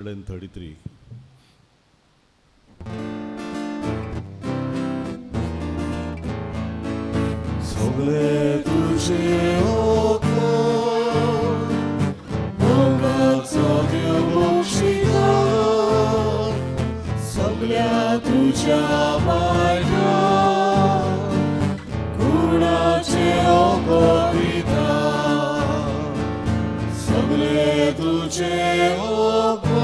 133. सगळे तुझे ओकार मोगाचा देव बक्षिता सगळ्या तुझ्या माया गुणाचे कविता सगळे तुझे ओकार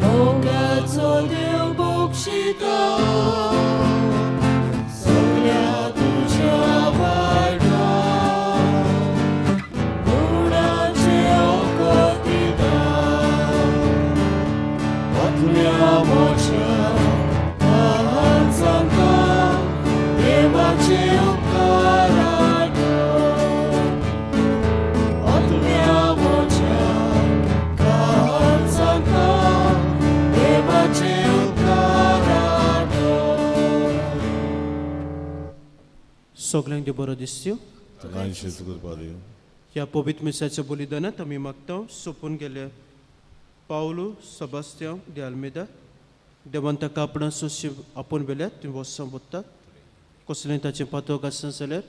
मोगाचा देव बक्षिता सगळ्यांक बरो दिसच्यो सगळ्यांशीच करपा दिव. ह्या पवित्र मिसाच्या बलिदानात आमी मागता सोपून गेले पावलो सबस्त्यांव de Almeida देवान ताका आपणा सोशी आपोवन वेल्यात ती वस्सां वतात कसलें ताचें पातोक आसा जाल्यार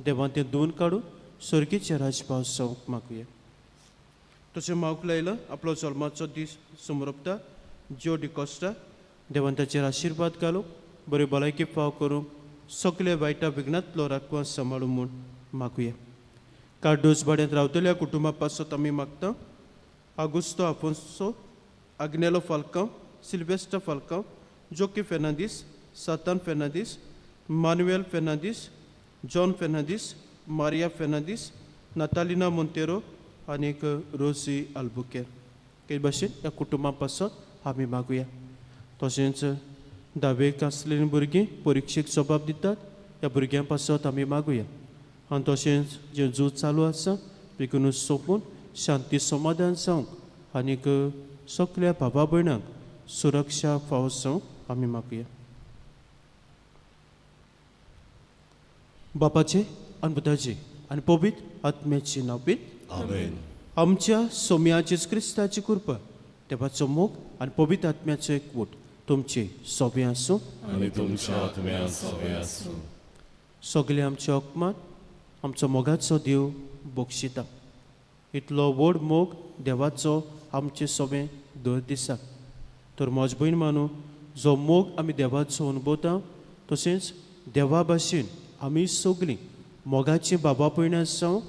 देवान तें धुवन काडून सर्गीच्या राजपावसांक मागुया. तशें मागूंक लायला आपलो जल्माचो दीस समोरपता ज्यो डिकोस्टा देवान ताचेर आशिर्वाद घालूंक बरी भलायकी फाव करूंक सगळे वायटा विघ्नांतलो राखवां सांबाळूं म्हूण मागुया. कार्डोस भाड्यांत रावतल्या कुटुंबा पासत आमी मागता आगुस्तो आफोन्सो आग्नेलो फाल्कांव सिल्वेस्टर फाल्कांव जोकी फेर्नांदीस सातान फेर्नांदीस मानुएल फेर्नांदीस जॉन फेर्नांदीस मारिया फेर्नांदीस नातालिना मोंतेरो आनीक रोसी आल्बुकेर हे भाशेन ह्या कुटुंबा पासत आमी मागुया. तशेंच धावेक आसलेलीं भुरगीं परिक्षेक जबाब दितात ह्या भुरग्यां पासत आमी मागुया. आनी तशेंच जें झूज चालू आसा बेगीन सोंपून शांती समाधान जावंक आनीक सगळ्या भावा भयणांक सुरक्षा फावो जावंक आमी मागुया. बापाचे आनी पुताचे आनी पवित्र आत्म्याचे नांवान आमेन. आमच्या सोम्याचे क्रिस्ताची कृपा देवाचो मोग आनी पवित्र आत्म्याचो एकवट तुमचे सोबे आसूं आनी तुमच्या आत्म्यान सगळे आसूं. सगळे आमच्या हकमात आमचो मोगाचो देव बक्षिता. इतलो व्हड मोग देवाचो आमचे सोबे दर दिसाक तर म्हज भयण मानू जो मोग आमी देवाचो अनुभवता तशेंच देवा भाशेन आमी सगळीं मोगाची बाबा भयणां जावं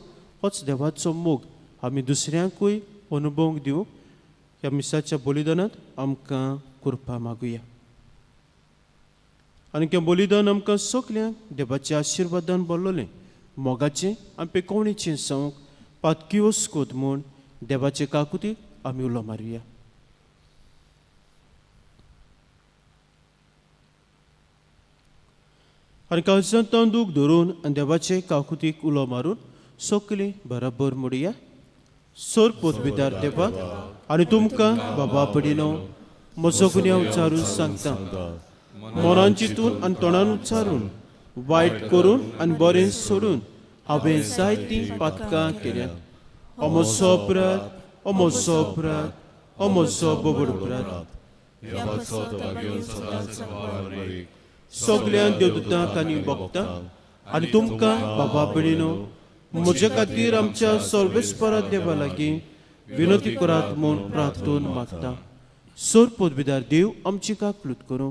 होच देवाचो मोग आमी दुसऱ्यांकूय अनुभवूंक दिवंक ह्या मिसाच्या बलिदानांत आमकां करपा मागुया. आनी हें बलिदान आमकां सगल्यांक देवाच्या आशिर्वादान भरलोलें मोगाचें आनी पेकोवणीचें जावंक पातकिओस कोत म्हूण देवाचे काकुतीक आमी उलो मारुया. आनी काळजांत तांदूक धरून आनी देवाचे काकुतीक उलो मारून सगळीं बराबर म्हणुया. सोर पोतविदार देवा आनी तुमकां बाबा पडिनो म्हजो गुन्यांव उच्चारून सांगता मनान चिंतून आनी तोंडान उच्चारून वायट करून आनी बरें सोडून हांवें जायतीं पातकां केल्यात. हो म्हजो अपराध हो म्हजो अपराध हो म्हजो बोबड अपराध. सगळ्या देवदूतांक आनी भक्तांक आनी तुमकां बाबा भयणीनो म्हजे खातीर आमच्या सर्वेस्परा देवा लागीं विनंती करात म्हूण प्रार्थून मागता. सोर पोतविदार देव आमची काकलूत करूं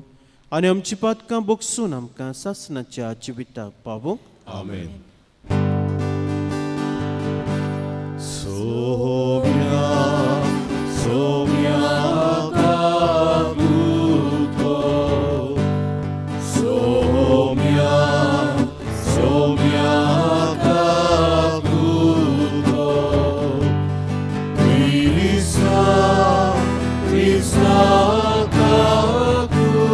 आनी आमची पातकां बोगसून आमकां सासणाच्या जिविताक पावूंक. आमेन. सोम्या सोम्या काकुतो सोम्या सोम्या काकुतो क्रिस्ता क्रिस्ता काकुतो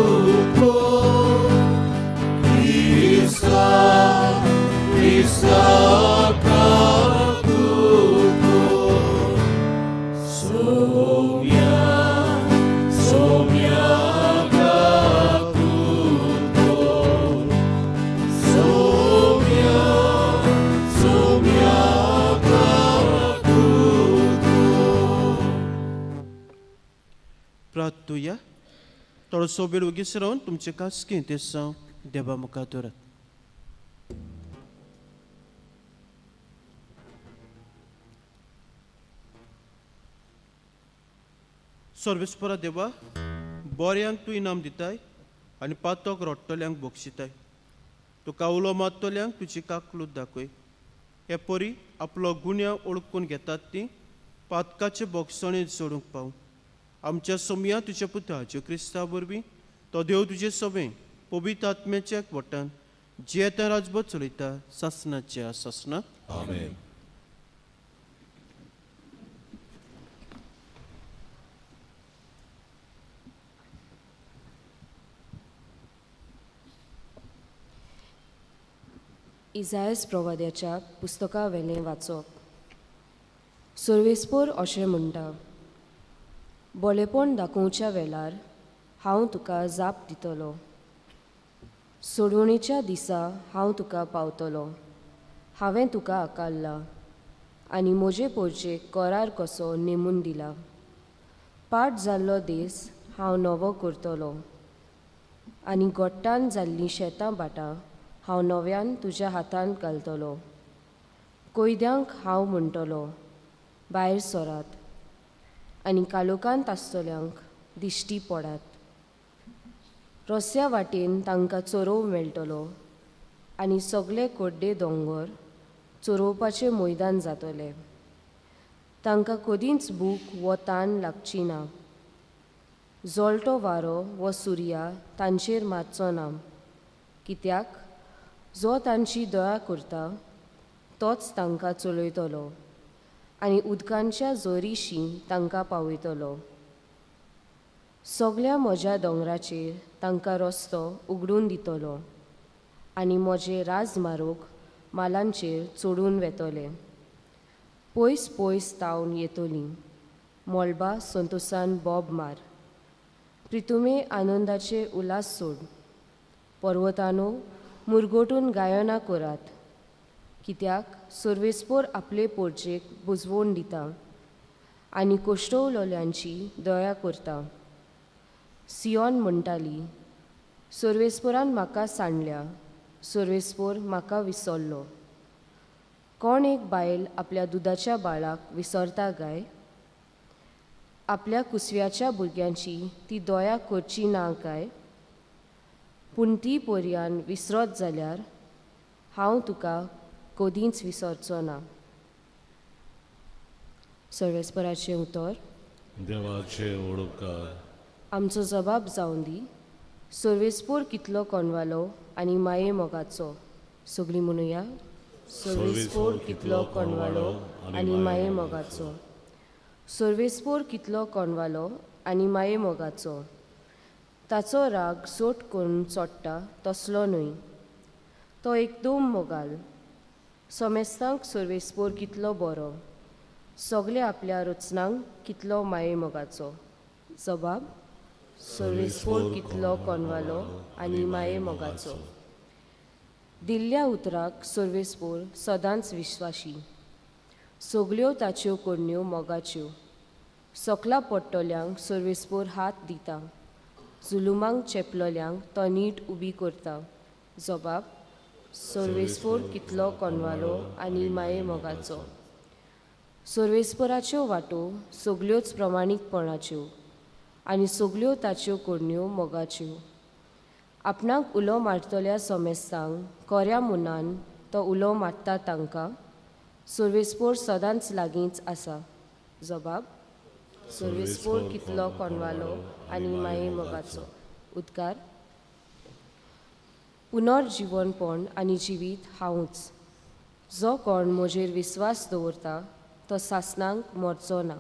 क्रिस्ता क्रिस्ता प्रार्थूया. थोडो सोबीर उगीस रावन तुमचे कासकी ते साव देवा मुखार दवरात. सर्वेस्परा देवा, बऱ्यांक तूं इनाम दिताय आनी पातोक रोडटल्यांक बक्षिताय. तुका उलो मारतल्यांक तुजी काकलूत दाखय. हे परी आपलो गुन्यांव ओळखून घेतात ती पातकाचे बोगसणेंत सोडूंक पाव. आमच्या सोमया तुज्या पुता जेव क्रिस्ता वरवीं तो देव तुजे सभें पवित्र आत्म्याच्या एकवटान जे येता राजभर चलयता सासणाच्या सासणात. आमेन. इजायास प्रवाद्याच्या पुस्तका वेलें वाचप. सर्वेस्पोर अशें म्हणटा, बोलेपण दाखोवच्या वेळार हांव तुका जाप दितलो. सोडवणेच्या दिसा हांव तुका पावतलो. हांवें तुका आकारला आनी म्हजे पोरचेक करार कसो नेमून दिला. पाट जाल्लो दीस हांव नवो करतलो आनी गोट्टान जाल्लीं शेतां बाटां हांव नव्यान तुज्या हातांत घालतलो. कोयद्यांक हांव म्हणटलो, भायर सरात, आनी कालोखांत आसतल्यांक दिश्टी पडात. रस्त्या वाटेन तांकां चोरोव मेळटलो आनी सगळे कोड्डे दोंगर चोरोवपाचें मैदान जातलें. तांकां कदींच भूक वो ताण लागची ना. जोलटो वारो वो सुर्या तांचेर मारचो ना. कित्याक जो तांची दया करता तोच तांकां चलयतलो आनी उदकांच्या जोरीशीं तांकां पावयतलो. सगळ्या म्हज्या दोंगराचेर तांकां रस्तो उगडून दितलो आनी म्हजे राजमारोग मालांचेर चडून वेतले. पयस पयस तावन येतलीं, मोळबा संतोशान बोब मार. प्रितुमे आनंदाचे उलास सोड. पर्वतानो मुरगोटून गायना करात. कित्याक सर्वेस्पोर आपले पोरचेक बुजवण दिता आनी कोश्टवलोल्यांची दया करता. सियोन म्हणटाली, सर्वेस्पोरान म्हाका सांडल्या, सर्वेस्पोर म्हाका विसरलो. कोण एक बायल आपल्या दुदाच्या बाळाक विसरता गाय? आपल्या कुसव्याच्या भुरग्यांची ती दया करची ना काय? पूण ती पर्यान विसरत जाल्यार हांव तुका कदींच विसरचो ना. सर्वेस्पराचें उतर. देवाचे ओळखकार. आमचो जबाब जावन दी. सर्वेस्पोर कितलो कोणवालो आनी माये मोगाचो. सगळीं म्हणुया, सर्वेस्पोर कितलो कोणवालो आनी माये मोगाचो. सर्वेस्पोर कितलो कोणवालो आनी माये मोगाचो. ताचो राग सोट करून चोडटा तसलो न्हय. तो एकदम मोगाल. सोमेस्तांक सर्वेस्पोर कितलो बरो. सगळे आपल्या रचनांक कितलो माये मोगाचो. जबाब, सर्वेस्पोर कितलो कोणवालो आनी माये मोगाचो. दिल्ल्या उतराक सर्वेस्पोर सदांच विश्वासी. सगळ्यो ताच्यो कोडण्यो मोगाच्यो. सकला पडटल्यांक सर्वेस्पोर हात दिता. जुलुमांक चेपलोल्यांक तो नीट उबी करता. जबाब, सर्वेस्पोर कितलो कोणवालो आनी माये मोगाचो. सर्वेस्पोराच्यो वाटो सगळ्योच प्रमाणीकपणाच्यो आनी सगळ्यो ताच्यो कोडण्यो मोगाच्यो. आपणाक उलो मारतल्या सोमेस्तांक खऱ्या मनान तो उलो मारता तांकां सर्वेस्पोर सदांच लागींच आसा. जबाब, सर्वेस्पोर कितलो कोणवालो आनी माये मोगाचो. उद्गार. पुनर्जीवनपण आनी जिवीत हांवूच. जो कोण म्हजेर विस्वास दवरता तो सासणांक मरचो ना.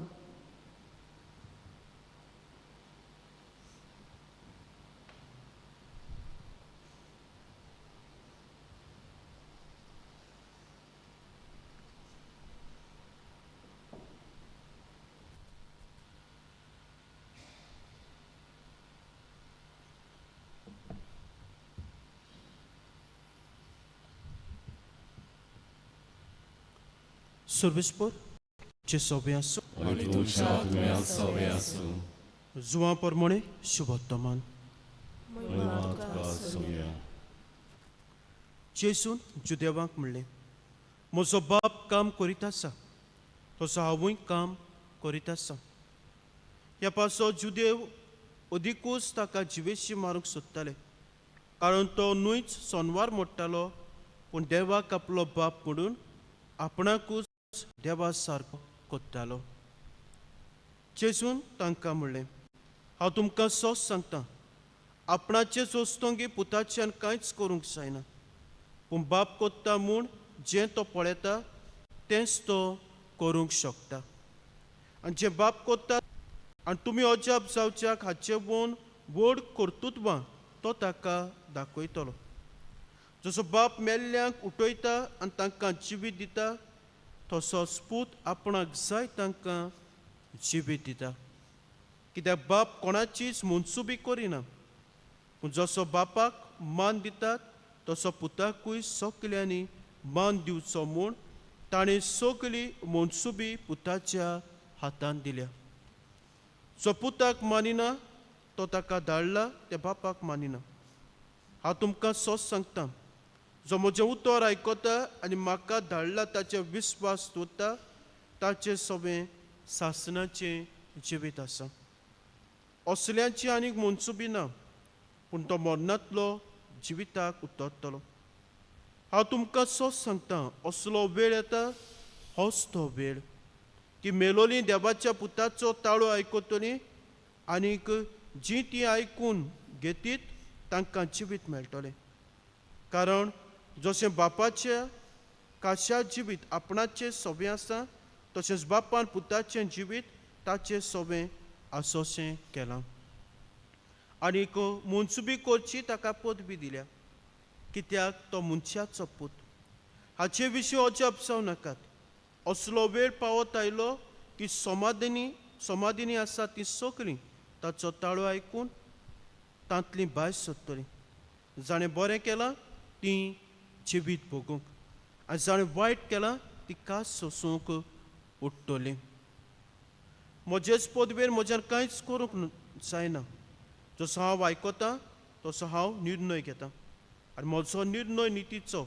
सर्वेस्पोर चे सोबे आसूं आनी तुमच्या आत्म्यात सवे आसूं. जुवां प्रमाणे शुभोत्तमान जेसून जुदेवांक म्हणलें, म्हजो बाप काम करीत आसा तसो हांवूय काम करीत आसा. ह्या पासो जुदेव अदिकूच ताका जिवेशी मारूंक सोदताले, कारण तो न्हूच सोनवार मोडटालो, पूण देवाक आपलो बाप म्हणून आपणाकूच देवा सारको कोत्तालो. जेसून तांकां म्हणलें, हांव तुमकां सोस सांगतां, आपणाचेच वस्तोंगी पुताच्यान कांयच करूंक जायना, पूण बाप कोत्ता म्हूण जें तो पळयता तेंच तो करूंक शकता. आनी जें बाप कोत्ता आनी तुमी अजाप जावच्याक हाचे वोन व्हड कर्तुत्वां तो ताका दाखयतलो. जसो बाप मेल्ल्यांक उठयता आनी तांकां जिवीत दिता, तसोच पूत आपणाक जाय तांकां जिवीत दिता. कित्याक बाप कोणाचीच मुनसुबी करिना, पूण जसो बापाक मान दितात तसो पुताकूय सगल्यांनी मान दिवचो म्हूण ताणें सगली मुनसुबी पुताच्या हातांत दिल्या. जो पुताक मानिना तो ताका धाडला त्या बापाक मानिना. हांव तुमकां सोस सांगतां, जो म्हजें उतर आयकता आनी म्हाका धाडला ताचेर विस्वास दवरता, ताचें सगळें सासणाचें जिवीत आसा. असल्यांची आनीक मुनसुबी ना, पूण तो मरणांतलो जिविताक उतरतलो. हांव तुमकां सोस सांगतां, असलो वेळ येता, होच तो वेळ, की मेलोलीं देवाच्या पुताचो ताळो आयकतलीं, आनीक जीं तीं आयकून घेतीत तांकां जिवीत मेळटलें. कारण जशें बापाच्या काशा जिवीत आपणाचें सोबें आसा, तशेंच बापान पुताचें जिवीत ताचें सोबें आसोशें केलां. आनीक मुनसुबी करची ताका पदवी दिल्या, कित्याक तो मनशाचो पूत. हाचे विशीं अजाप जावं नाकात. असलो वेळ पावत आयलो की समाधीनी आसा तीं सगळीं ताचो ताळो आयकून तांतलीं भायर सरतलीं. जाणें बरें केलां तीं जिवीत भोगूंक, आनी जाणें वायट केलां ती कास सोसूंक उठटलीं. म्हजेच पदवेर म्हज्यान कांयच करूंक जायना. जसो हांव आयकतां तसो हांव निर्णय घेतां, आनी म्हजो निर्णय नितीचो,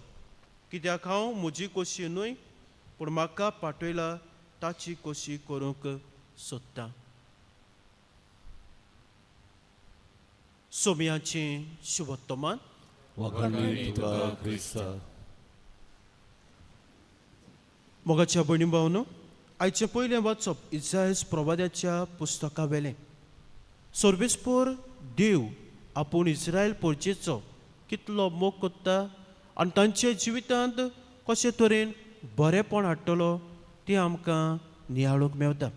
कित्याक हांव म्हजी खोशी न्हय, पूण म्हाका पाठयला ताची खोशी करूंक सोदतां. सोमयाचें शुभोत्तमान वखणी तुका क्रिस्ता. मोगाच्या भयणी भावनो, आयचें पयलें वाचप इसायास प्रवाद्याच्या पुस्तका वेलें. सर्वेस्पर देव आपूण इस्रायल परचेचो कितलो मोग कोत्ता आनी तांचे जिवितांत कशे तरेन बरेपण हाडटलो तें आमकां नियाळूंक मेवता.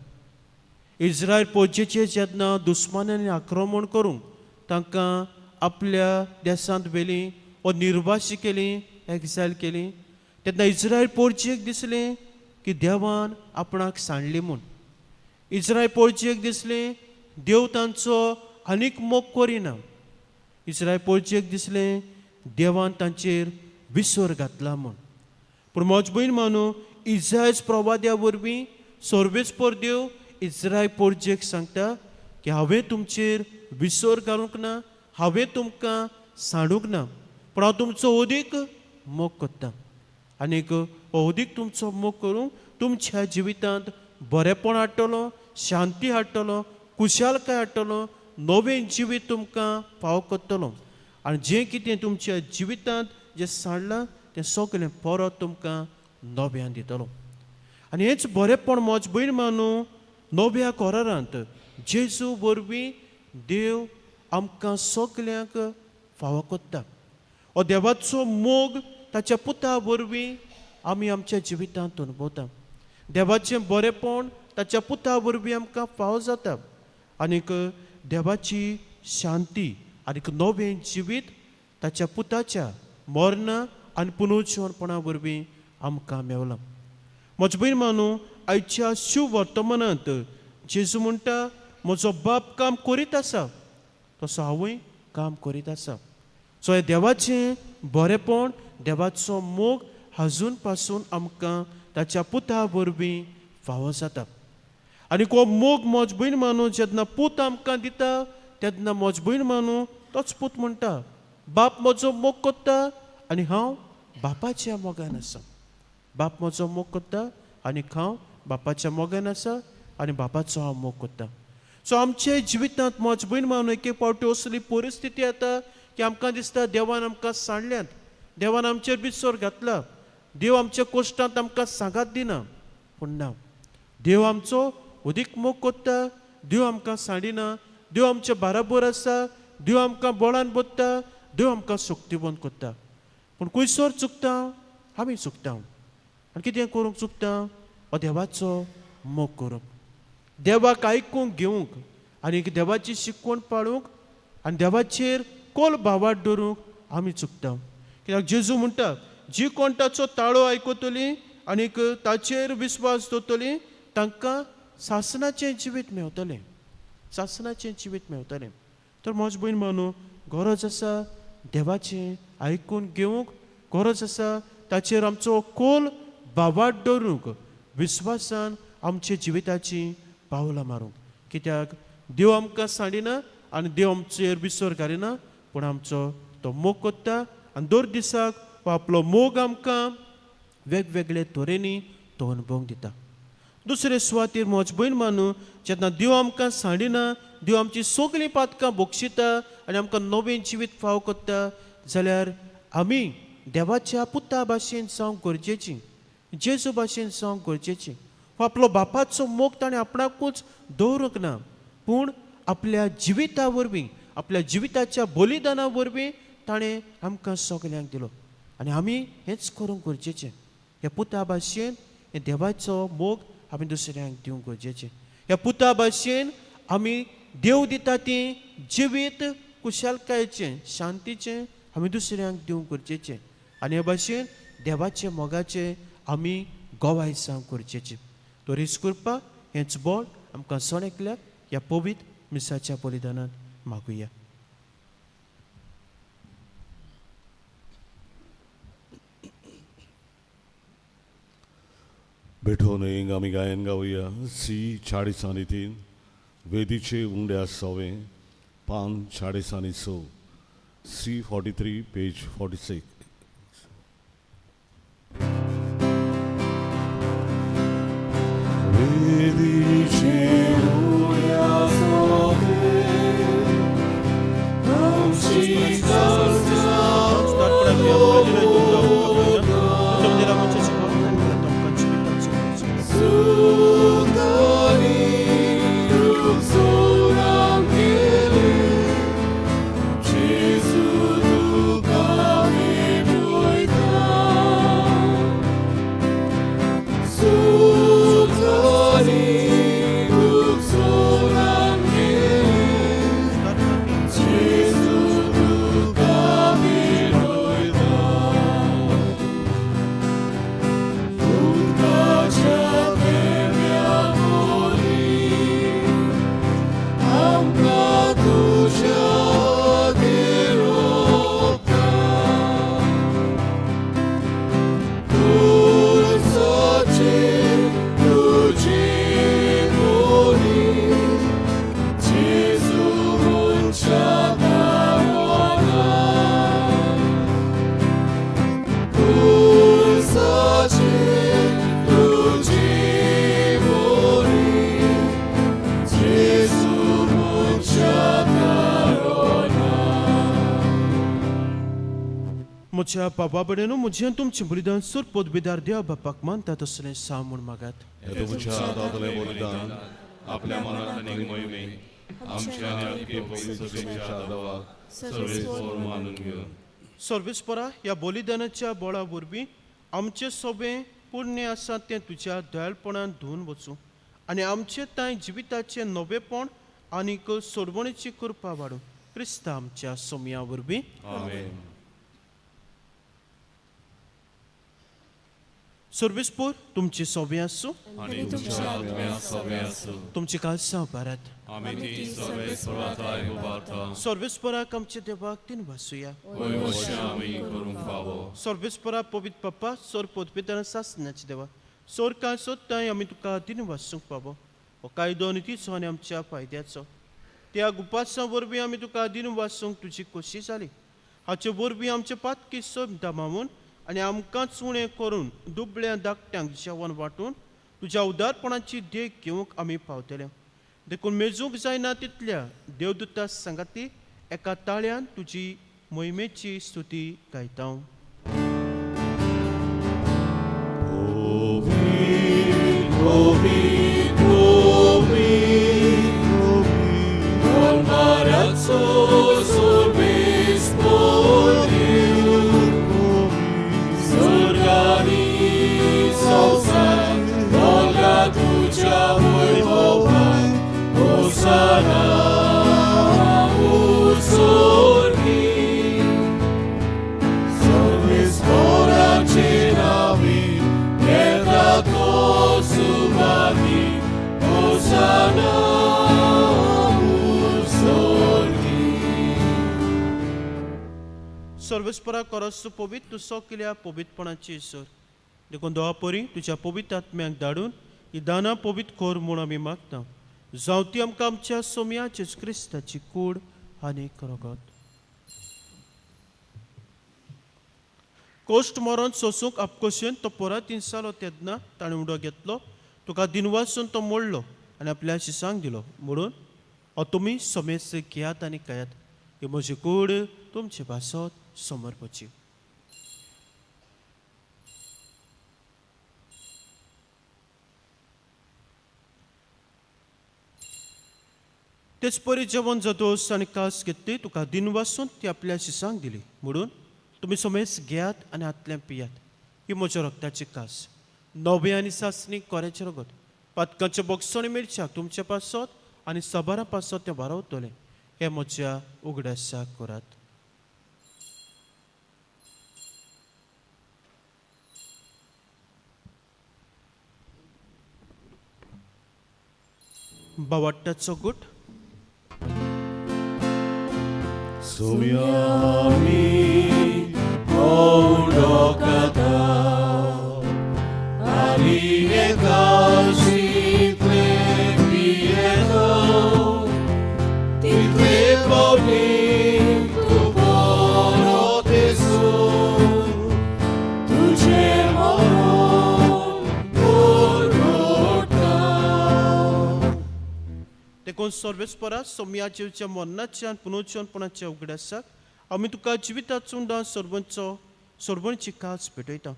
इस्रायल परचेचेर जेन्ना दुस्मानांनी आक्रमण करूंक तांकां आपल्या देशांत व्हेलीं वा निर्वासी केलीं, एक्झायल केलीं, तेन्ना इस्रायल परचेक दिसलें की देवान आपणाक सांडली म्हूण. इस्रायल परचेक दिसलें देव तांचो आनीक मोग करिना. इस्रायल परचेक दिसलें देवान तांचेर विसर घातला म्हूण. पूण म्हज भयण मानू, इसायास प्रवाद्या वरवीं सर्वेस्पर देव इस्रायल परचेक सांगता की हांवें तुमचेर विसर घालूंक ना, हांवें तुमकां सांडूंक ना, पूण हांव तुमचो अदीक मोग करतां. आनीक हो अदीक तुमचो मोग करूंक तुमच्या जिवितांत बरेपण हाडटलो, शांती हाडटलो, कुशालकाय हाडटलो, नवें जिवीत तुमकां फाव करतलो. आनी जें कितें तुमच्या जिवितांत जें सांडलां तें सगळें परत तुमकां नव्यान दितलो. आनी हेंच बरेपण म्हज भयण मानू, नव्या करारांत जेजू वरवीं देव आमकां सगल्यांक फावो करता. हो देवाचो मोग ताच्या पुता वरवीं आमी आमच्या जिवितांत अनुभवता. देवाचें बरेपण ताच्या पुता वरवीं आमकां फावो जाता. आनीक देवाची शांती आनीक नवें जिवीत ताच्या पुताच्या मरणा आनी पुनरुज्जीवनपणा वरवीं आमकां मेवलां. म्हजो भयण मानू, आयच्या शुभ वर्तमानांत जेजू म्हणटा, म्हजो बाप काम करीत आसा तसो हांवूय काम करीत आसा. सो हें देवाचें बरेपण, देवाचो मोग आजून पासून आमकां ताच्या पुता वरवीं फावो जाता. आनी हो मोग मोज भयण मानू जेन्ना पूत आमकां दिता तेन्ना मोज भयण मानू तोच पूत म्हणटा बाप म्हजो मोग कोत्ता आनी हांव बापाच्या मोगान आसा. बाप म्हजो मोग कोत्ता आनी हांव बापाच्या मोगान आसा आनी बापाचो हांव मोग कोत्ता. सो आमचे जिवितांत मोज भयण मानू एक फावटी असली परिस्थिती येता की आमकां दिसता देवान आमकां सांडल्यात, देवान आमचेर बिसोर घातला, देव आमच्या कोश्टांत आमकां सांगात दिना. पूण ना, देव आमचो अदीक मोग कोत्ता, देव आमकां सांडिना, देव आमच्या बाराबर आसा, देव आमकां बोळान बोत्ता, देव आमकां शक्तिवंत कोत्ता. पूण खंयसर चुकता, आमी चुकता. आनी कितें करूंक चुकता? हो देवाचो मोग करप, देवाक आयकूंक घेवंक आनी देवाची शिकवण पाळूंक आनी देवाचेर कोल भावाट दवरूंक आमी चुकता. कित्याक जेजू म्हणटा जी कोण ताचो ताळो आयकतली आनीक ताचेर विस्वास दवरतली तांकां सासणाचें जिवीत मेवतलें, सासणाचें जिवीत मेवतलें. तर म्हज भयण मानू गरज आसा देवाचें आयकून घेवंक, गरज आसा ताचेर आमचो कोल भावाट दवरूंक, विस्वासान आमच्या जिविताची पावलां मारूंक. कित्याक देव आमकां सांडिना आनी देव आमचेर विसर घालिना, पूण आमचो तो मोग कोत्ता आनी दर दिसाक हो आपलो मोग आमकां वेगवेगळे तरेनी तो अनुभव दिता. दुसरे सुवातेर म्हज भयण मानू जेन्ना देव आमकां सांडिना, देव आमची सगळीं पातकां बोगशिता आनी आमकां नवें जिवीत फाव कोत्ता जाल्यार आमी देवाच्या पुता भाशेन जावंक गरजेची, जेजू भाशेन जावंक गरजेची. हो आपलो बापाचो मोग ताणें आपणाकूच दवरूंक ना, पूण आपल्या जिविता वरवीं, आपल्या जिविताच्या बलिदाना वरवीं ताणें आमकां सगल्यांक दिलो. आनी आमी हेंच करूंक गरजेचें. ह्या पुता भाशेन हे देवाचो मोग आमी दुसऱ्यांक दिवंक गरजेचें. ह्या पुता भाशेन आमी देव दिता तें जिवीत कुशलकायेचें, शांतीचें आमी दुसऱ्यांक दिवंक गरजेचें. आनी हे भाशेन देवाचे मोगाचें आमी गोवाय जावंक गरजेचें. तो रिस करपा हेंच बोळ आमकां सण एकल्याक ह्या पवित्र मिसाच्या बलिदानांत मागुया. बेठोन आमी गायन गावया C40 वेदीचे उंडे आसावे पान 40 C43 पेज 46. वेदीचे उंडे आसावे आमची काळजा म्हज्या बाबा बडेन म्हजें तुमचें बलिदान सूर पोदबिदार देव बापाक मानता तसलें सामून मागात. तुमच्या दादले बलिदान आपल्या मनात आनी मोहिमे आमच्या आनी पवित्रतेच्या देवाक सर्वेस्वर मानून घेवन सर्वेस्परा ह्या बलिदानाच्या बळा वरवीं आमचें सोबें पुण्य आसा तें तुज्या दयाळपणान धुवन वचूं आनी आमचें तांय जिविताचें नवेपण आनीक सोडवणेची कृपा वाडूं क्रिस्ता आमच्या सोमया वरवीं. आमेन. सर्वेस्पर तुमची सोबें आसूं आनी तुमच्या आत्म्या सोबें आसूं. तुमची काळजां उबारात. आमी ती सर्वेस्पराताय उबारता. सर्वेस्पराक आमच्या देवाक तीन वासुया. होय अशें आमी करूंक फावो. सर्वेस्परा पवित्र पप्पा सोर पोदबिदान सासण्याचे देवा सोर कांय सोदताय आमी तुका तीन वासूंक पावो. हो कायदो नितीचो आनी आमच्या फायद्याचो. त्या गुपासां वरवीं आमी तुका दिन वाचूंक तुजी खोशी जाली. हाचे वरवीं आमचे पातकी सोब दामावून आनी आमकांच उणें करून दुबळ्या धाकट्यांक जेवण वांटून तुज्या उदारपणाची देख घेवंक आमी पावतले. देखून मेजूंक जायना तितल्या देवदूता सांगाती एका ताळ्यान तुजी मोहिमेची स्तुती गायता. सर्वेस्परा करस पवित्र सो केल्या पवित्रपणाची सर. देखून दोळा परी तुज्या पवित्र आत्म्याक धाडून ही दानां पवित्र कोर म्हूण आमी मागता. जावं ती आमकां आमच्या सोम्याचे क्रिस्ताची कूड आनी रगत. कोश्ट मरण सोसूंक आपकोशेन तो परत इंसालो तेदना ताणें उडो घेतलो. तुका दिनवासून तो मोडलो आनी आपल्या शिसांक दिलो. म्हणून हो तुमी सोमेस घेयात आनी खायात. ही म्हजी कूड तुमचे भासत समर्पची. तेच परी जेवण जतोस आनी कास घेतली तुका दिन वासून ती आपल्या शिसांक दिली. म्हणून तुमी सोमेस घेयात आनी आतल्या पियात. ही म्हज्या रक्ताची कास नवे आनी सासणी कोऱ्याचें रगत पातकांचे बॉक्स आनी मिरच्याक तुमचे पासत आनी सबारा पासत तें वारवतलें. हे म्हज्या उगडासाक करात. बावट्टाचो गुट. Somiami ondokata Arine kalsitle pieto Title povim tu porotesu Tuđe moron porota. देखून सर्वेस्परा सोम्या जिवच्या मरणाच्या आनी पुनरुज्जीवनपणाच्या उगडासाक आमी तुका जिविताचो उंडा सोडवणची कास भेटयता.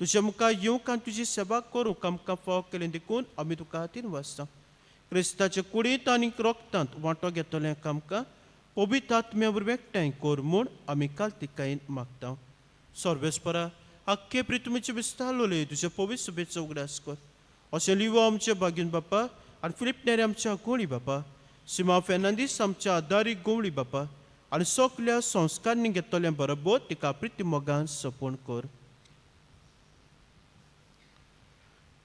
तुज्या मुखार येवंक आनी तुजी सेवा करूंक आमकां फाव केलें देखून आमी तुका खातीर वाचता. क्रिस्ताचे कुडींत आनी रोगतांत वांटो घेतलें आमकां पवित्र आत्म्या वरवीं एकठांय कर म्हूण आमी कालतिकायेन मागता. सर्वेस्परा आख्खे प्रितुमेचे विस्तारलोले तुज्या पवित्र सभेचो उगडास कर. अशें लिवो आमचे बागीन बापा आनी फिलिप नेरे आमच्या गोळी बापा सिमा फेर्नांदीस आमच्या आदारी गोवळी बापा आनी सगल्या संस्कारांनी घेतलें बरोबर तिका प्रिती मोगान सपोण कर.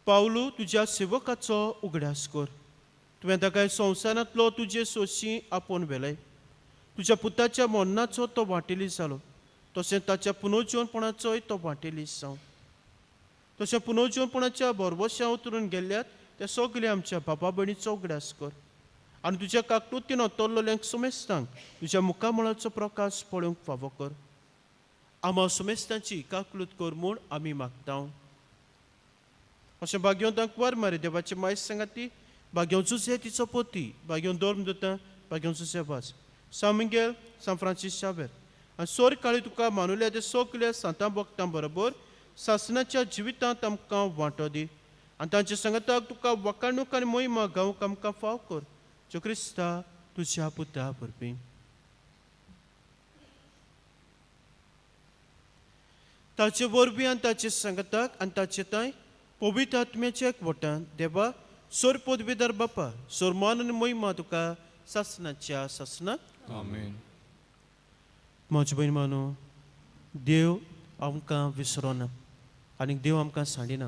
पावलू तुज्या सेवकाचो उगडास कर. तुवें ताका संवसारांतलो तुजे सोशी आपोवन व्हेलय. तुज्या पुताच्या मरणाचो तो वांटेली जालो तशें ताच्या पुनरुज्जीवनपणाचोय तो वांटेली जावं. तशें पुनरुज्जीवनपणाच्या बरवश्या उतरून गेल्ल्यात त्या सगल्या आमच्या बाबा भयणीचो उगडास कर. आनी तुज्या काकणुतीन ओतरलोल्यांक सुमेस्तांक तुज्या मुखामळाचो प्रकाश पळोवंक फावो कर. आमा सुमेस्तांची काकलूत कर म्हूण आमी मागता. अशें भाग्योन दाखवार मारे देवाचे मायस सांगाती भाग्योन जुसे तिचो पोती भाग्योन दोर्म दोता भाग्योन जुसे वाज San Miguel San Francis Xavier आनी सोर काळी तुका मानुल्या ते सगल्या सांतां भक्तां बरोबर सासणाच्या जिवितांत आमकां वांटो दी. आनी तांच्या संगताक तुका वखणूक आनी मोहिमा गावंक आमकां फाव कर. जो क्रिस्ता तुज्या पुता वरवीं. ताचे वरवीं आनी ताचे संगताक आनी ताचे थंय पवित्र आत्म्याच्या एकवटान देवा सोर पदवीदार बापा सोर मान आनी मोहिमा तुका सासणाच्या सासणाक. आमेन. म्हजे बहीण मानू देव आमकां विसरोना आनी देव आमकां सांडिना.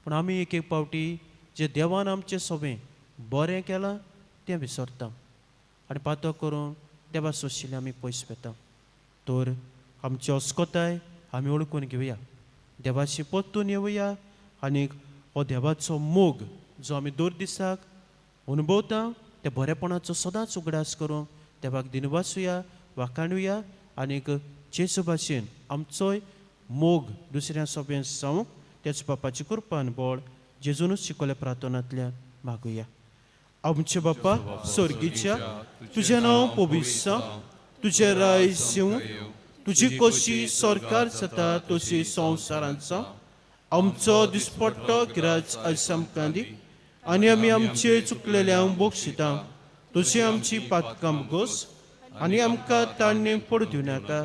पूण आमी एक एक पावटी जे देवान आमचें सगळें बरें केलां तें विसरता आनी पातो करून देवा सोशिल्लें आमी पयस वेता. तर आमची अस्कोताय आमी ओळखून घेवया. देवाची परतून येवया आनी हो देवाचो मोग जो आमी दर दिसाक अनुभवता त्या बरेपणाचो सदांच उगडास करूं देवाक दिनवासुया वाखाणुया आनीक जेजू भाशेन आमचोय मोग दुसऱ्या सोबेन जावं त्याच बापाची कृपा आनी बळ जेजूनच शिकवल्या प्रार्थनांतल्यान मागुया. आमचे बापा स्वर्गीच्या तुझें नांव पवित्र तुझें राय येवं तुजी कशी सरकार जाता तशी संवसारांत जावं. आमचो दिसपट्टो गिराज आयज आमकां दी आनी आमी आमचे चुकलेल्यांक बक्षिता तशी आमची पातकां घोस आनी आमकां ताणें पडू दिवं नाका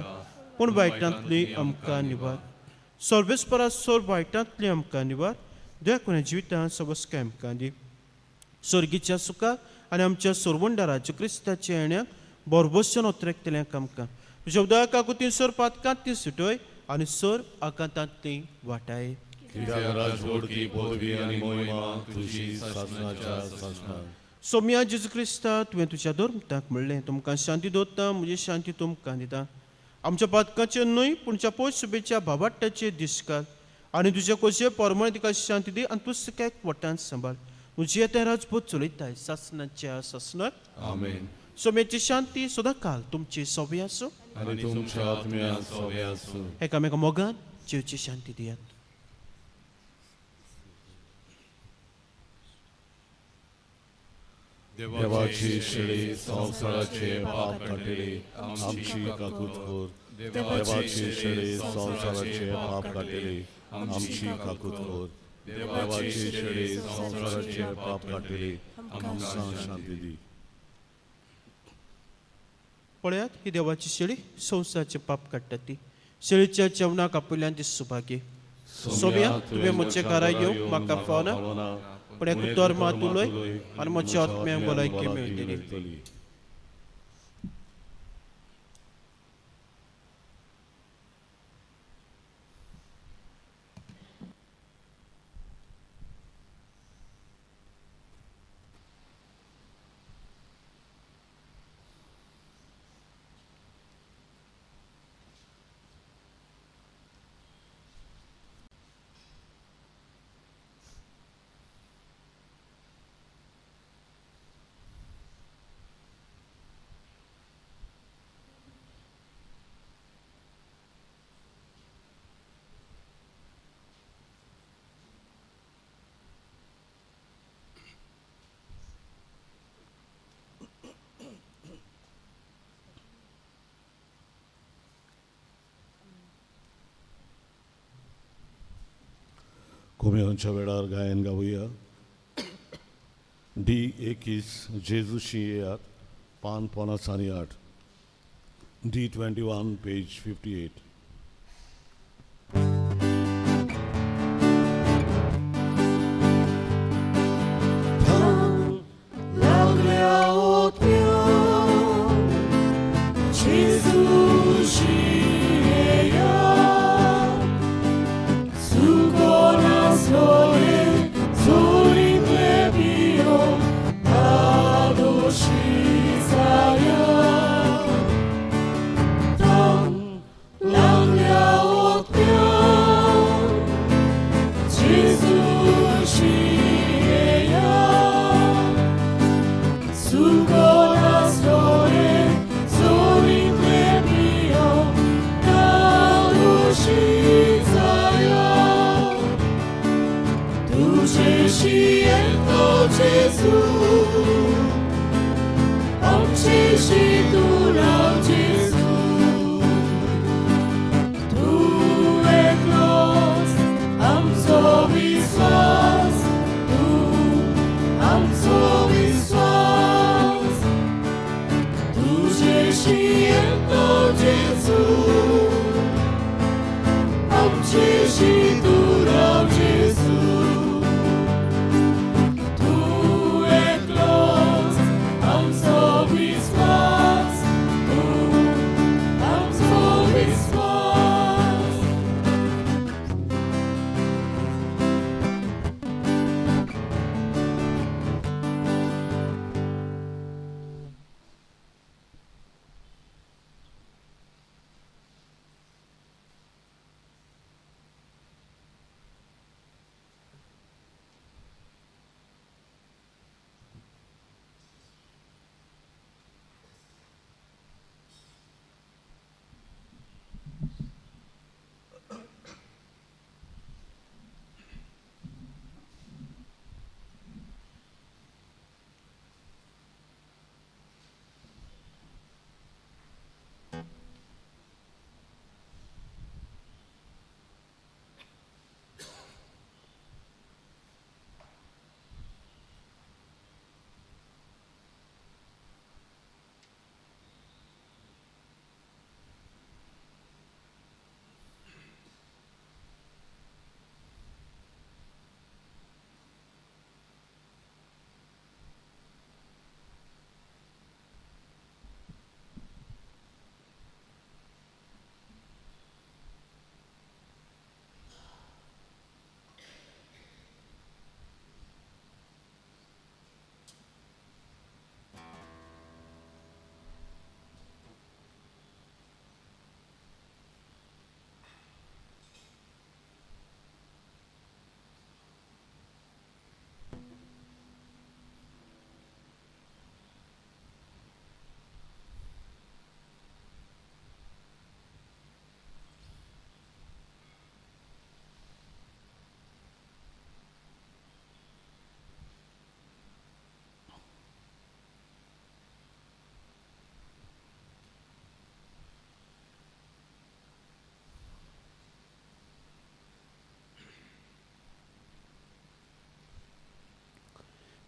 पूण वायटांतली आमकां निवार. सर्वेस्परासोर वायटांतली आमकां निवार देवकोण्या जिवितांत सबस्काय आमकां दी. स्वर्गीच्या सुखाक आनी आमच्या सोरवंडा राजू क्रिस्ताच्या येण्याक बरोबरच्यान उतरेकतल्यांक आमकां तुज्या उदक काकुतीन सोर पातकांतली सुटय आनी सोर आकांतांतली वाटाय. कित्याक राजवट की पदवी आनी महिमा तुजी शासनाच्या शासनान. सोम्या जेजू क्रिस्ता तुवें तुज्या धर्मताक म्हणलें तुमकां शांती दवरता म्हजी शांती तुमकां दिता. आमच्या पातकांचे न्हय पूण तुज्या पयस शुभेच्या भावाटाचे दिसकाल आनी तुज्या खोशये परमळे तिका शांती दी आनी पुस्तकाक वटान सांबाळ. तुजी येता राजपूत चलयताय शासनाच्या शासनाक. आमेन. सोम्याची शांती सदां काल तुमची सोबी आसूं आनी तुमच्या आत्म्यान सोबे आसूं. एकामेका मोगान जीवची शांती दियात. देवाची शेळी संवसाराचे पाप काटिली आमची काकूत कोर. देवाची शेळी संवसाराचे पाप काटिली आमची काकूत कोर. देवाची शेळी संवसाराचे पाप काटिली आमकां शांती दी. पळयात ही देवाची शेळी संवसाराचे पाप काडटा ती. शेळीच्या जेवणाक आपल्यान ती सुभागी. सोम्या तुवें म्हजे घरा येवंक म्हाका फावना पूण एक उतर मात उलय आनी म्हज्या आत्म्याक भलायकी मेळटली. कुमेळांच्या वेळार गायन गावुया. D21 जेजूशी येयात पान 58. D21 page 58. Tu eklos, am so wismas.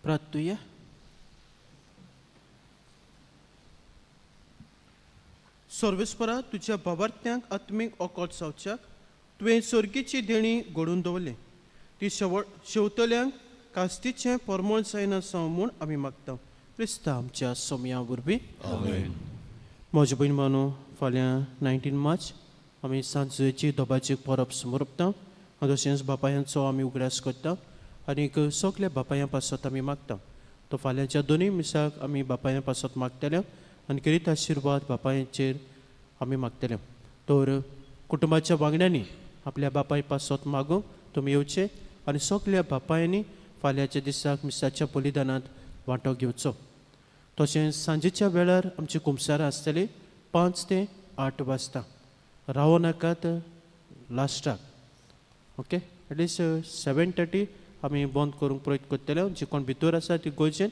प्रार्थूया. सर्वेस्परा तुझ्या भावार्थ्यांक आत्मीक ओकोट जावच्याक तुवें सर्गीची देणी घडोवन दवरली. ती शेवतल्यांक कास्तीचें परमळ जायना जावं म्हूण आमी मागता. क्रिस्ता आमच्या सोमया वरवीं. आमेन. म्हजी बहीण मानू फाल्यां 19 मार्च आमी सांजेची दोबाची परब समोरपता. तशेंच बापायांचो आमी उगडास करता आनीक सगल्या बापायां पासत आमी मागता. तो फाल्यांच्या दोनूय मिसाक आमी बापायां पासत मागतले आनी किरीत आशिर्वाद बापायांचेर आमी मागतले. तर कुटुंबाच्या वांगड्यांनी आपल्या बापाय पासत मागूं तुमी येवचे आनी सगल्या बापायांनी फाल्यांच्या दिसाक मिसाच्या बलिदानांत वांटो घेवचो. तशेंच सांजेच्या वेळार आमची कुमसारां आसतली 5 ते 8 वाजता. रावो नाकात लास्टाक. ओके, एटलिस्ट 7:30 आमी बंद करूंक प्रयत्न करतले. जे कोण भितर आसा ती गोंयचे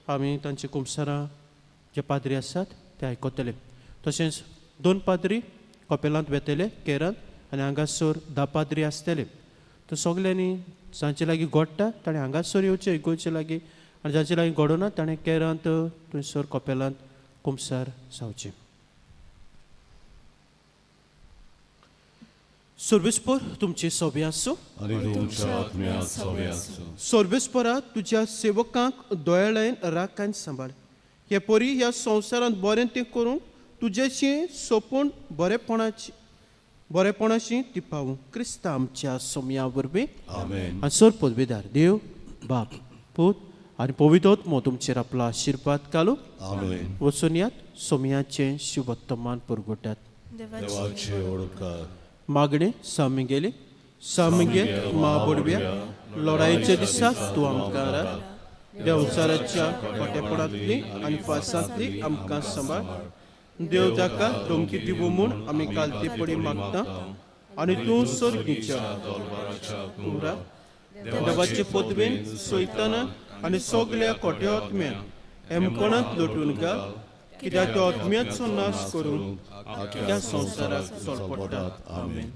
आमी तांचे कुमसारां जे पाद्री आसात ते आयकतले. तशेंच 2 पाद्री कपेलांत वेतले केरांत आनी हांगासर 10 पाद्री आसतले. तर सगल्यांनी जांचे लागीं घोडटा ताणें हांगासर येवचें गोंयचे लागीं आनी जांचे लागीं घडोना ताणें केरांत थंयसर कपेलांत कुमसार जावचें. सर्वेस्पर तुमची सोबी आसूं आनी तुमच्या आत्म्या सोबे आसूं. सर्वेस्परा तुज्या सेवकांक दोळ्याळेन राख आनी सांबाळ. हे परी ह्या संवसारांत बरें तें करूंक तुजेशी सोपून बरेपणाची ती पावूं. क्रिस्ता आमच्या सोमया वरवीं. आमेन. आनी सर पदवीदार देव बाप पूत आनी पवित्र आत्मो तुमचेर आपलो आशिर्वाद घालूं. आमेन. वचून यात सोमयाचें शुभ वर्तमान पुरगटात. देवाचे ओळखार. मागणे सामिगेली सामिगे महाबडव्या लढाईच्या दिसाक तूं आमकां राख. देवचाराच्या खोटेपणांतली आनी फासांतली आमकां सांबाळ. देव ताका धमकी दिवं म्हूण आमी कालती पडी मागता आनी तूं सर्गीच्या देवाचे पदवेन सैताना आनी सगल्या खोट्या आत्म्याक एमकोणांत लोटून घाल. कित्याक तो आत्म्याचो नाश करून त्या संवसाराक सोडपडटा. आमेन.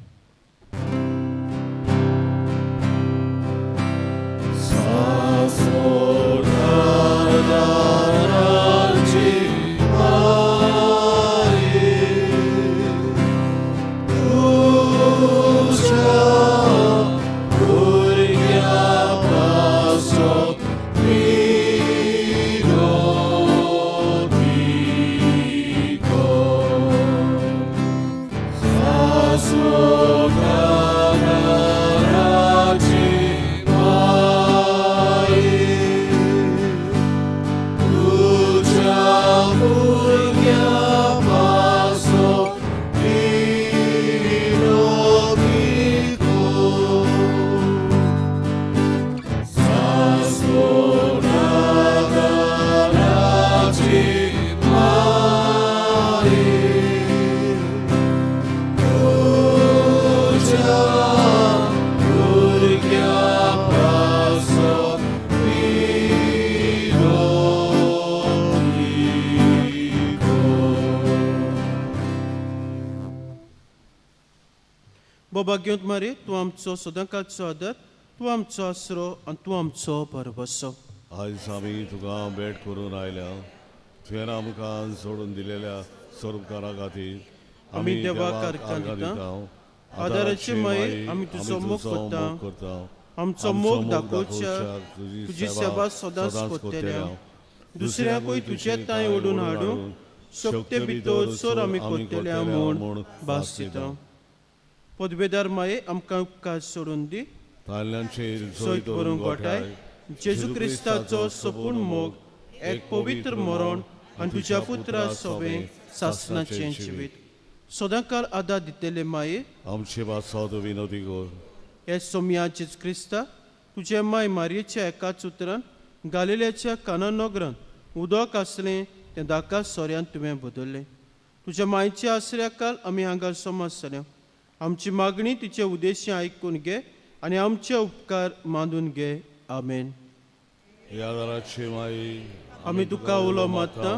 भाग्यवंत मारी तूं आमचो सदांकाळचो आदर. तूं आमचो आसरो आनी तूं आमचो भरवसो. आयज आमी तुका भेट करून आयल्या. तुवें आमकां सोडून दिलेल्या स्वरूपकारा खातीर आमी देवाक कारकां दिता. आदाराची माई आमी तुजो मोग करता. आमचो मोग दाखोवच्या तुजी सेवा सदांच करतल्या. दुसऱ्याकूय तुजे तांय ओडून हाडूंक शक्ती भितर चोर आमी करतल्या म्हूण भास दिता. पदवेदार माये आमकां उपकार सोडून दी. ताल्ल्यांचेर सैत करूंक गोठाय. जेजू क्रिस्ताचो सपून मोग एक पवित्र मरण आनी तुज्या पुत्रा सोबे सासणाचें जिवीत सदांकाळ आदार दितेले माये आमचे पासत विनोदी कर. हे सोमया जेजू क्रिस्ता तुजे माय मारयेच्या एकाच उतरान गालिल्याच्या काना नगरांत उदक आसलें तें दाका सोऱ्यान तुवें बदल्लें. तुज्या मायच्या आसऱ्याकाल आमी हांगा समजतले. आमची मागणी तिचे उद्देशी आयकून घे आनी आमचे उपकार मानून घे. आमेन. यादाराची माई आमी तुका उलो मागता.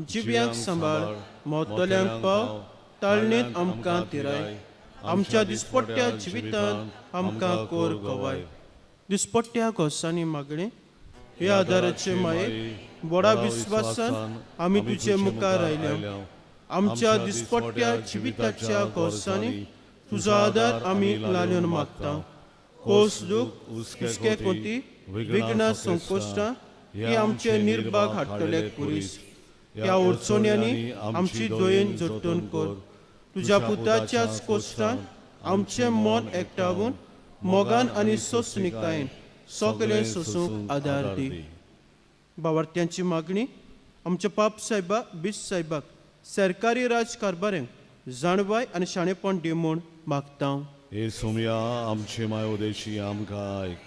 जिव्यांक सांबाळ. मोतल्यांक पाव. ताळणेंत आमकां तिराय. आमच्या दिसपट्ट्या जिवितांत आमकां कोर गोवाय. दिसपट्ट्या घोसांनी मागणे हे आदाराचे माये बडा विश्वासान आम्ही तुझे मुखार राहिल्या आमच्या दिसपट्ट्या जिविताच्या कोर्सांनी तुझा आदार आम्ही लालन मागता कोस दुख हुस्के कोती विघ्न संकोष्टा हे आमचे निर्भाग हाडटले पुरीस ह्या अडचण्यांनी आमची दोयेन जोडून कर तुझ्या पुताच्याच कोश्टान आमचे मन एकठावून मोगान आनी सोसणिकायेन सगळे सोसूंक आदार दी बावार्थ्यांची मागणी आमच्या पाप साहेबा बीस साहेबाक सरकारी राजकारभारांक जाणवाय आनी शाणेपण दी म्हूण मागता हे सोमया आमचे मायोदेशी आमकां आयक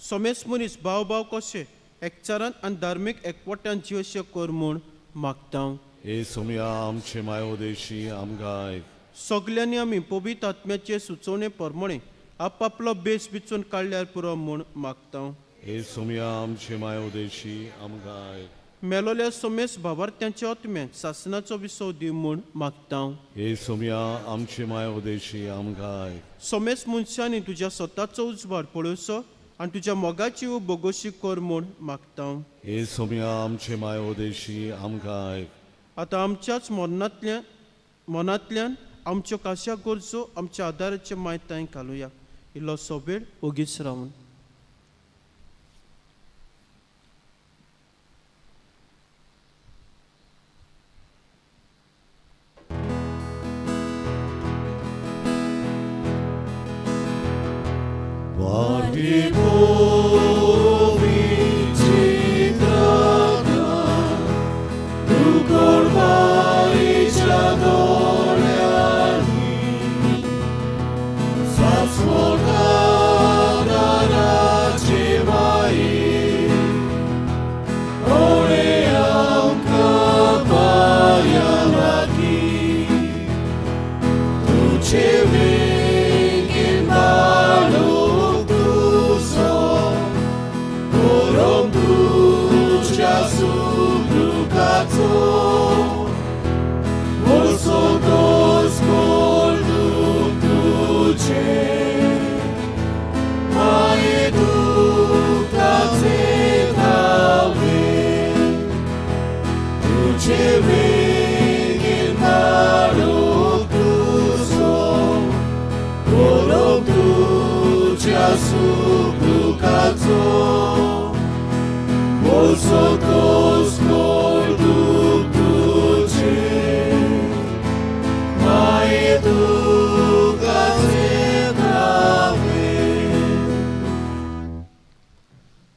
सोमेस मनीस भाव भाव कशे एकचारान आनी धार्मीक एकवटान जिवशे कर म्हूण मागता हे सोमया आमचे मायोदेशी आमकां आयक सगल्यांनी आमी पवित्र आत्म्याचे सुचोवणे प्रमाणे आपापलो बेस बिचून काडल्यार पुरो म्हूण मागता हे सोमया आमचे मायोदेशी आमकां आयक मेलोल्या सोमेस भावार्थ्यांच्या आत्म्यांक सासनाचो विसव दी म्हूण मागता हे सोमया आमचे मायोदेशी आमकां आयक सोमेस मनशांनी तुज्या स्वताचो उजवाड पळोवचो आनी तुज्या मोगाची बोगोशी कर म्हूण मागता हे सोमया आमचे मायोदेशी आमकां आयक आतां आमच्याच मनांतल्यान आमच्यो काश्या गरजो आमच्या आदाराचे मायताय घालुया इल्लो सोबेड ओगीच रावन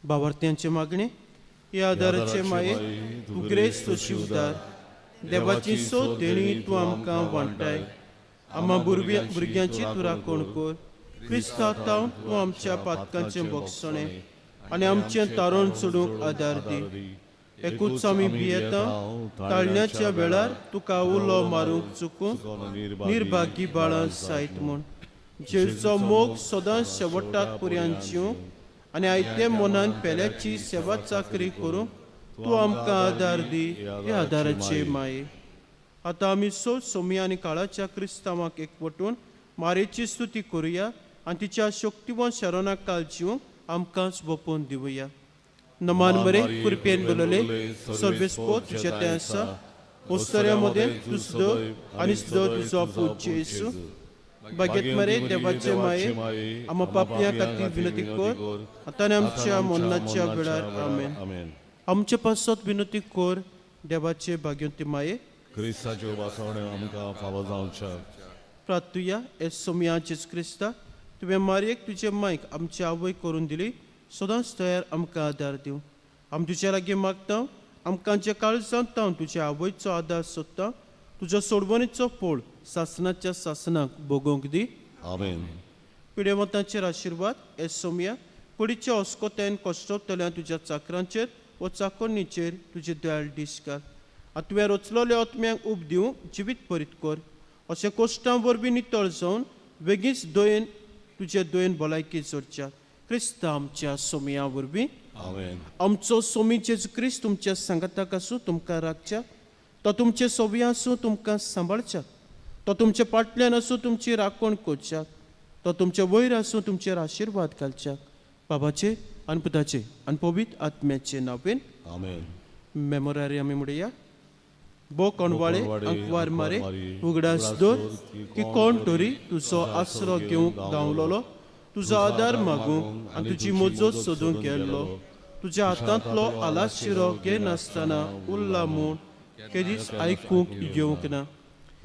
भावार्थ्यांचे मागणे या आदाराचे माये तूं ग्रेस तोशी उदार देवाची सोद देणी तूं आमकां वांटाय आम्हा भुरग्यांची तूं राखण कर क्रिस्तांव तूं आमच्या पातकांचें बक्षणे आनी आमचें तारण सोडूंक आदार दी एकूच आमी भियेता ताळण्याच्या वेळार तुका उलो मारूंक चुकून निर्भागी बाळां जायत म्हूण जेजूचो मोग सदांच शेवटाक पर्यंत जिवंक आनी आयते मनान पेल्याची सेवा चाकरी करूंक तूं आमकां आदार दी हे आदाराचे माये आतां आमी सोम्या आनी काळाच्या क्रिस्तांवाक एकवटून मारेची स्तुती करुया आनी तिच्या शक्तिवन शारोनाक काल जिवंक आमकांच बोपोवन दिवया नमान बरे कृपेन बोलले सर्वेस्पोत तुजे तें आसा ओस्तऱ्या मदें तूं सुद्दां आनी सुद्दां तुजो पूज्य येसू बागेत मरे देवाचे माये आम्हा पापया खातीर विनंती कर आतां आमच्या मरणाच्या वेळार आमेन आमचे पासत विनंती कर देवाचे भाग्यवंती माये क्रिस्ताच्यो वासवण्यो आमकां फावो जावच्या प्रार्थुया हे सोमयाचेच क्रिस्ता तुवें मारयेक तुजे मायक आमची आवय करून दिली सदांच तयार आमकां आदार दिवं आमी तुजे लागीं मागता आमकां जे काळजांत हांव तुज्या आवयचो आदार सोदता तुज्या सोडवणीचो पोळ सासनाच्या सासनाक भोगोवंक दी आमेन पिडेमतांचेर आशिर्वाद हे सोमया कुडीच्या अस्कोत्यान कश्टोतल्या तुज्या चाकरांचेर व चाकोन्नीचेर तुजे दयाळ दीस घाल आतां तुवें रचलोल्या आत्म्यांक उब दिवंक जिवीत परीत कर अशें कोश्टां वरवीं नितळ जावन बेगीच दोयेन तुजे दोयेन भलायकी जोडच्या क्रिस्ता आमच्या सोमया वरवीं आमेन आमचो सोमी जेजू क्रिस्त तुमच्या सांगाताक आसूं तुमकां राखच्या तो तुमचे सोबी आसूं तुमकां सांबाळच्या तो तुमचे फाटल्यान आसूं तुमची राखण करच्या तो तुमचे वयर आसूं तुमचेर आशिर्वाद घालच्या बाबाचे आणि पुताचे आणि पवित्र आत्म्याचे नावेन आमेन. मेमोरारी आमी म्हणया बो कोणवाळे कोणवाळे, अंकवार मारे अंकवार उगडास मारे, दोर उगडास दोर, की कोण तरी तुजो आसरो घेवंक गावलोलो तुजो आदार मागूंक आनी तुजी मजत सोदूंक गेल्लो तुज्या हातांतलो आलाशिरो घे नासतना उरला म्हूण केदीस आयकूंक येवंक ना.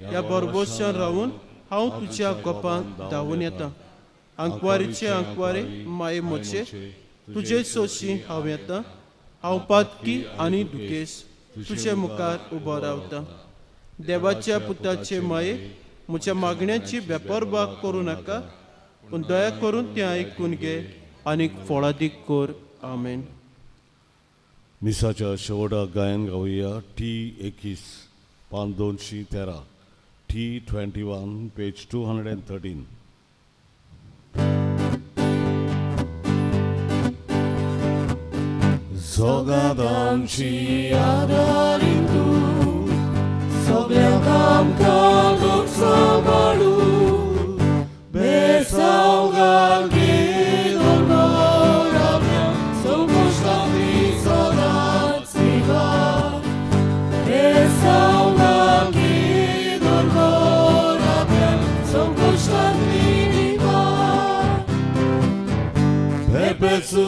ह्या बरबोशान रावून हांव तुज्या गोपांत धांवून येतां. अंकवारीचे अंकवारे माये मोचे तुजे सोशी हांव येतां. हांव पातकी आनी दुखेस तुजे मुखार उबो रावतां. देवाच्या पुताचे माये म्हज्या मागण्यांची बेपरवाह करूं नाका पूण दया करून तें आयकून घे आनीक फळादीक कर. आमेन. मिसाच्या शेवटाक गायन गावया T21 पान 213 T21 पेज 213. Zogad आमची आदारी तूं सगळ्यांक आमकां लोक सांबाळू बेसावगार घे दोरगोराव्या संकोश्टांनी सदांच निवार. बेसावगार घे दोरगोराव्या संकोश्टांनी निवार. बेपेचू